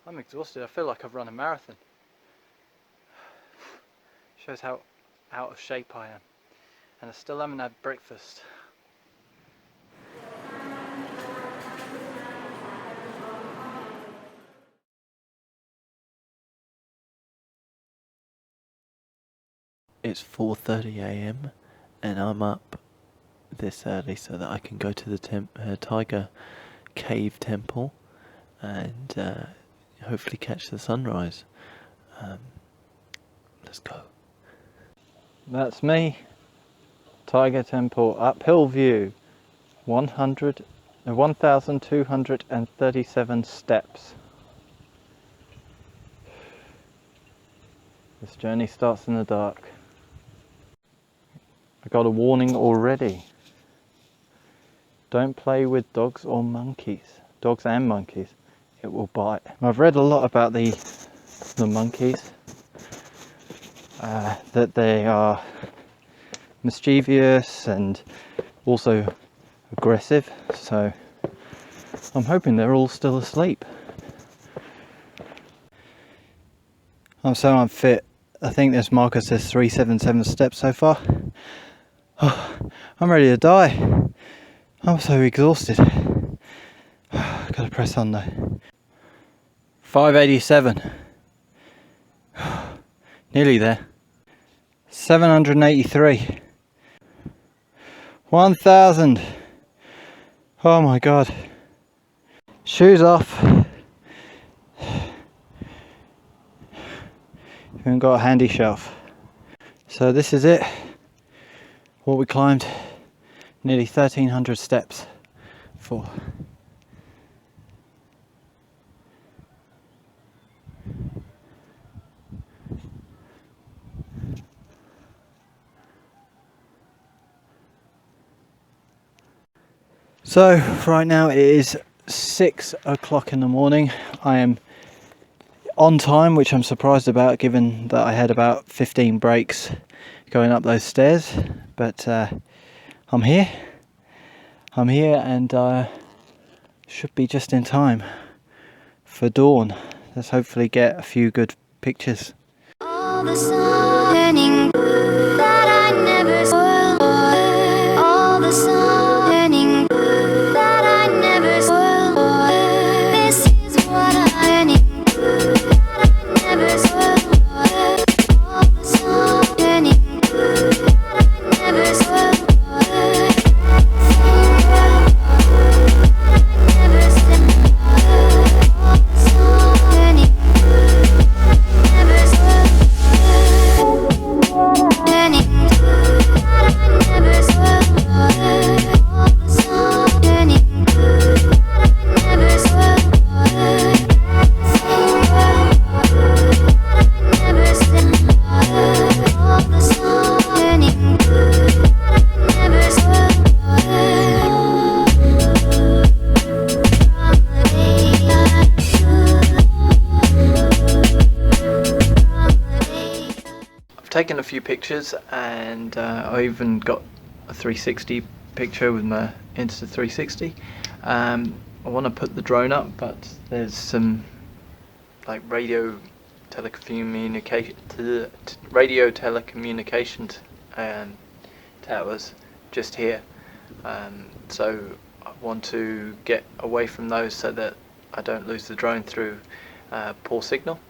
I'm exhausted. I feel like I've run a marathon. Shows how out of shape I am. And I still haven't had breakfast. It's 4:30 AM and I'm up this early so that I can go to the Tiger Cave Temple and hopefully catch the sunrise. Let's go. That's me. Tiger Temple, uphill view. 1,237 steps. This journey starts in the dark. I got a warning already. Don't play with dogs or monkeys. Dogs and monkeys. It will bite. I've read a lot about the monkeys. That they are mischievous and also aggressive. So I'm hoping they're all still asleep. I'm so unfit. I think this marker says 377 steps so far. Oh, I'm ready to die. I'm so exhausted. Gotta press on though. 587. Nearly there. 783. 1,000. Oh my god. Shoes off. Even got a handy shelf. So this is it. What we climbed. Nearly 1,300 steps for. So right now it is 6 o'clock in the morning. I am on time, which I'm surprised about given that I had about 15 breaks going up those stairs, but I'm here and should be just in time for dawn. Let's hopefully get a few good pictures. All the sun turning that I never spoiled. All the sun turning that I never spoiled. This is what I need that I never spoiled. All the sun turning that I never spoiled. Taken a few pictures and I even got a 360 picture with my Insta360. I want to put the drone up, but there's some like radio telecommunications towers just here, so I want to get away from those so that I don't lose the drone through poor signal.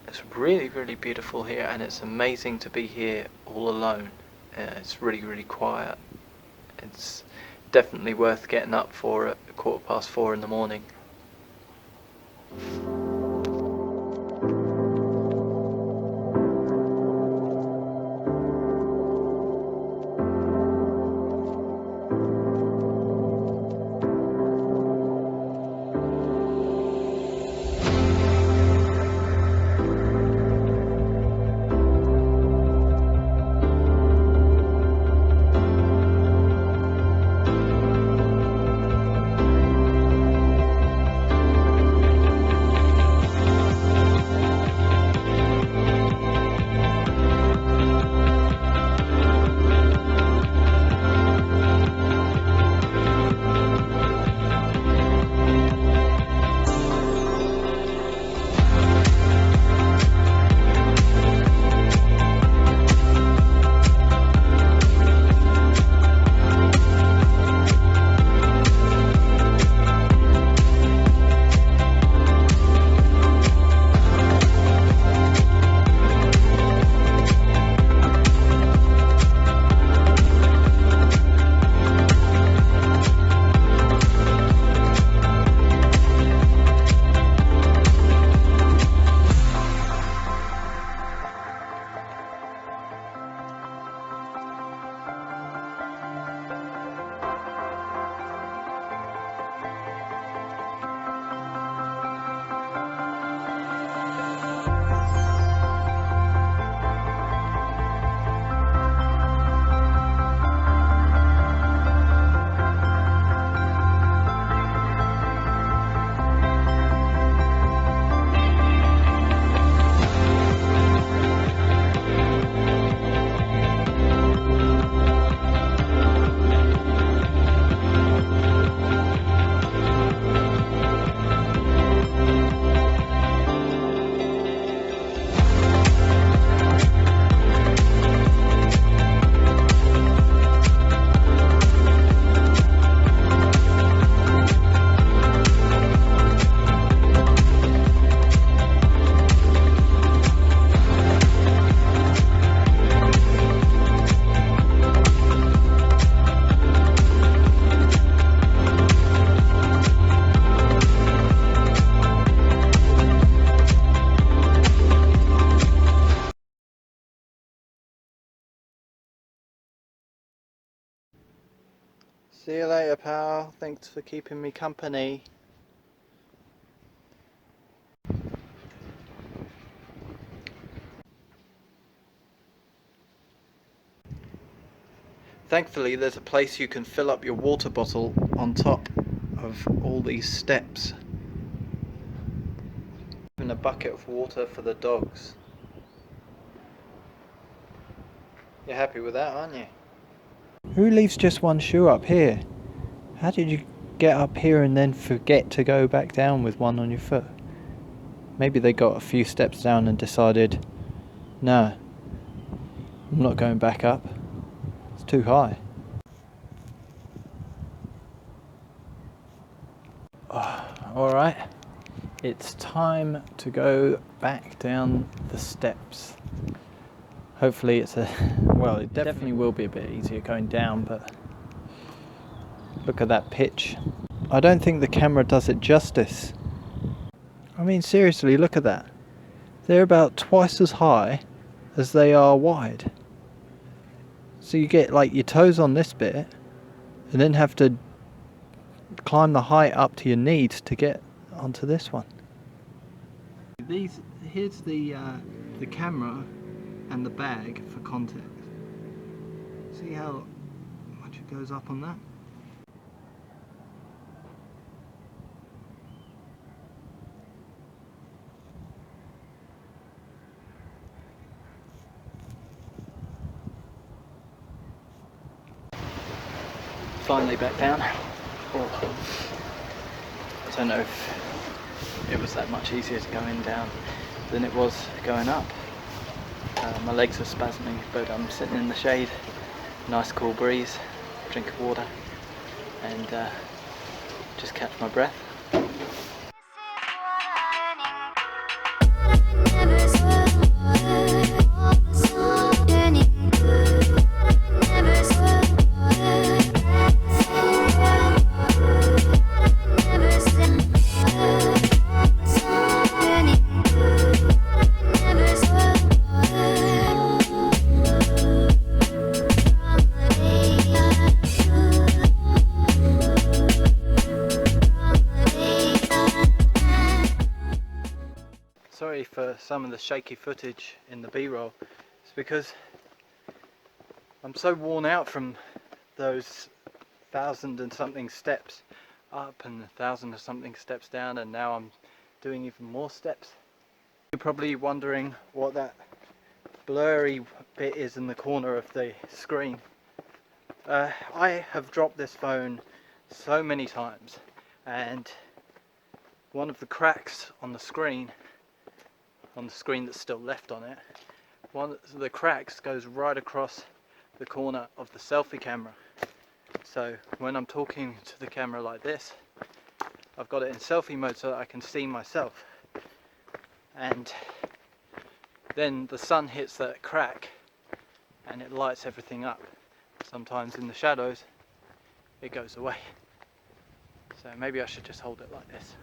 It's really, really beautiful here, and it's amazing to be here all alone. It's really, really quiet. It's definitely worth getting up for at 4:15 in the morning. See you later, pal. Thanks for keeping me company. Thankfully, there's a place you can fill up your water bottle on top of all these steps. Even a bucket of water for the dogs. You're happy with that, aren't you? Who leaves just one shoe up here? How did you get up here and then forget to go back down with one on your foot? Maybe they got a few steps down and decided, no, I'm not going back up. It's too high. Alright, it's time to go back down the steps. Hopefully it's well, it definitely will be a bit easier going down, but look at that pitch. I don't think the camera does it justice. I mean, seriously, look at that. They're about twice as high as they are wide. So you get like your toes on this bit and then have to climb the height up to your knees to get onto this one. Here's the camera and the bag for context. See how much it goes up on that? Finally back down. Oh. I don't know if it was that much easier to going down than it was going up. My legs are spasming, but I'm sitting in the shade, nice cool breeze, drink of water, and just catch my breath. Sorry for some of the shaky footage in the B-roll. It's because I'm so worn out from those 1,000 and something steps up and 1,000 and something steps down, and now I'm doing even more steps. You're probably wondering what that blurry bit is in the corner of the screen. I have dropped this phone so many times, and one of the cracks on the screen that's still left on it, one of the cracks goes right across the corner of the selfie camera. So when I'm talking to the camera like this, I've got it in selfie mode so that I can see myself, and then the sun hits that crack and it lights everything up. Sometimes in the shadows it goes away, so maybe I should just hold it like this.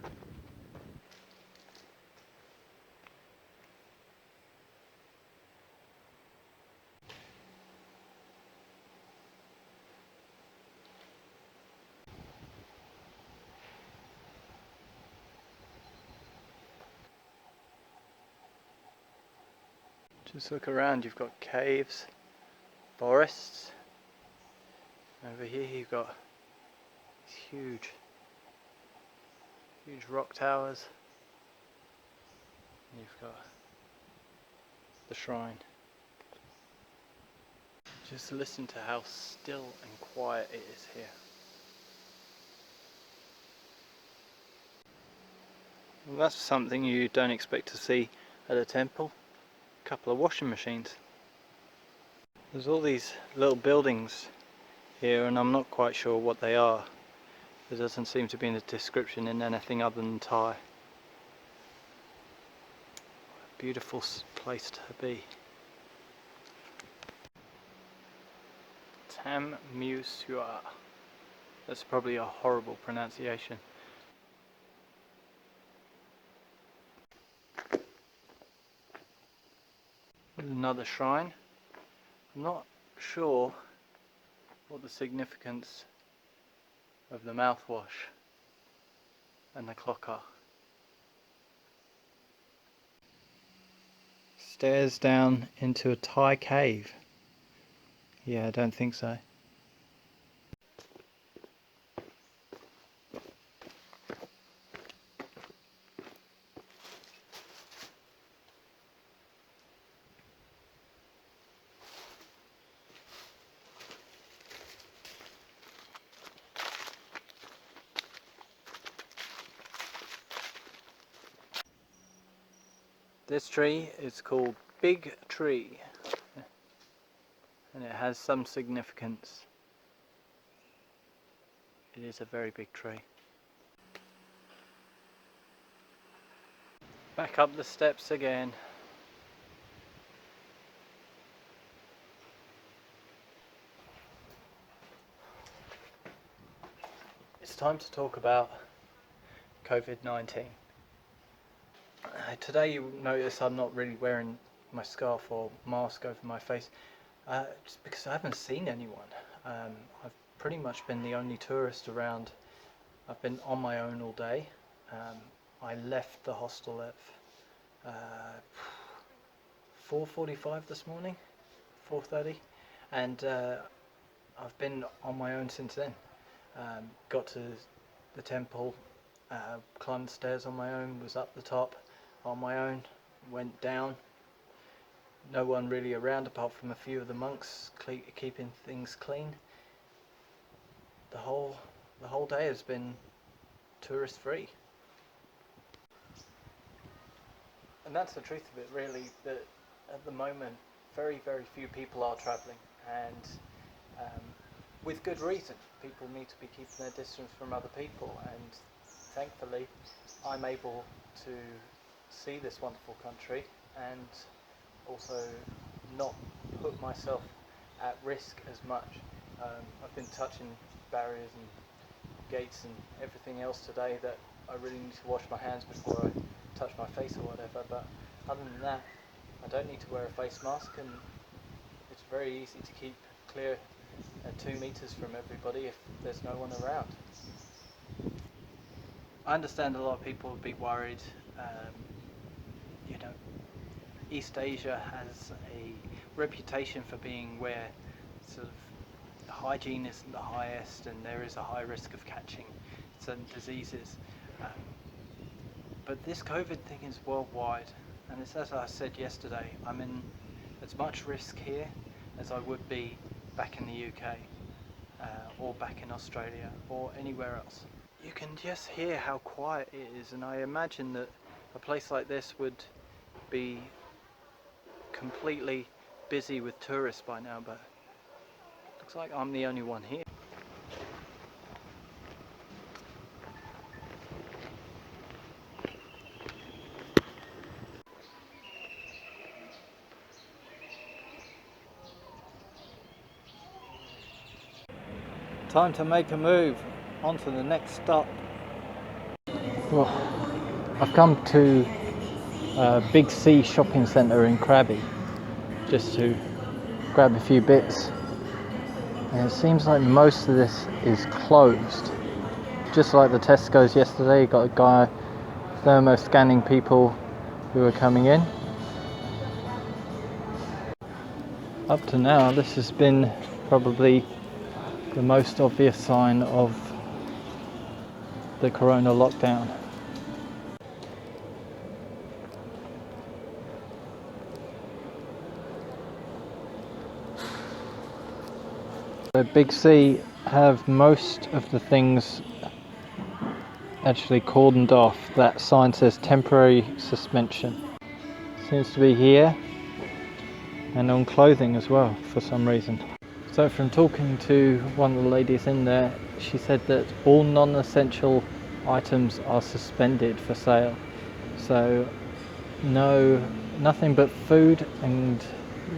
Just look around, you've got caves, forests. Over here you've got these huge rock towers. And you've got the shrine. Just listen to how still and quiet it is here. Well, that's something you don't expect to see at a temple. A couple of washing machines. There's all these little buildings here, and I'm not quite sure what they are. There doesn't seem to be a description in anything other than Thai. Beautiful place to be. Tham Seua. That's probably a horrible pronunciation. Another shrine. I'm not sure what the significance of the mouthwash and the clocker. Stairs down into a Thai cave. Yeah, I don't think so. This tree is called Big Tree, and it has some significance. It is a very big tree. Back up the steps again. It's time to talk about COVID-19. Today you notice I'm not really wearing my scarf or mask over my face, just because I haven't seen anyone. I've pretty much been the only tourist around. I've been on my own all day. I left the hostel at 4:45 this morning, 4:30, and I've been on my own since then. Got to the temple, climbed the stairs on my own, was up the top on my own, went down. No one really around apart from a few of the monks keeping things clean. The whole day has been tourist free. And that's the truth of it, really, that at the moment very few people are travelling, and with good reason. People need to be keeping their distance from other people, and thankfully I'm able to see this wonderful country and also not put myself at risk as much. I've been touching barriers and gates and everything else today that I really need to wash my hands before I touch my face or whatever, but other than that I don't need to wear a face mask, and it's very easy to keep clear at 2 meters from everybody if there's no one around. I understand a lot of people would be worried. East Asia has a reputation for being where sort of hygiene isn't the highest, and there is a high risk of catching certain diseases. But this COVID thing is worldwide, and it's, as I said yesterday, I'm in as much risk here as I would be back in the UK, or back in Australia, or anywhere else. You can just hear how quiet it is, and I imagine that a place like this would be completely busy with tourists by now, but looks like I'm the only one here. Time to make a move on to the next stop. Well, I've come to Big C shopping centre in Krabi just to grab a few bits, and it seems like most of this is closed. Just like the Tesco's yesterday, you got a guy thermo scanning people who are coming in. Up to now, this has been probably the most obvious sign of the corona lockdown. So Big C have most of the things actually cordoned off. That sign says temporary suspension. Seems to be here, and on clothing as well for some reason. So from talking to one of the ladies in there, she said that all non-essential items are suspended for sale. So nothing but food and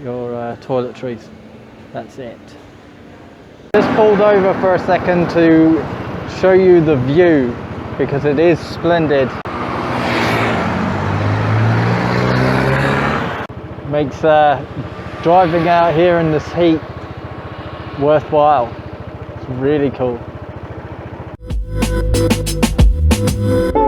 your toiletries. That's it. Just pulled over for a second to show you the view, because it is splendid. Makes driving out here in this heat worthwhile. It's really cool. you.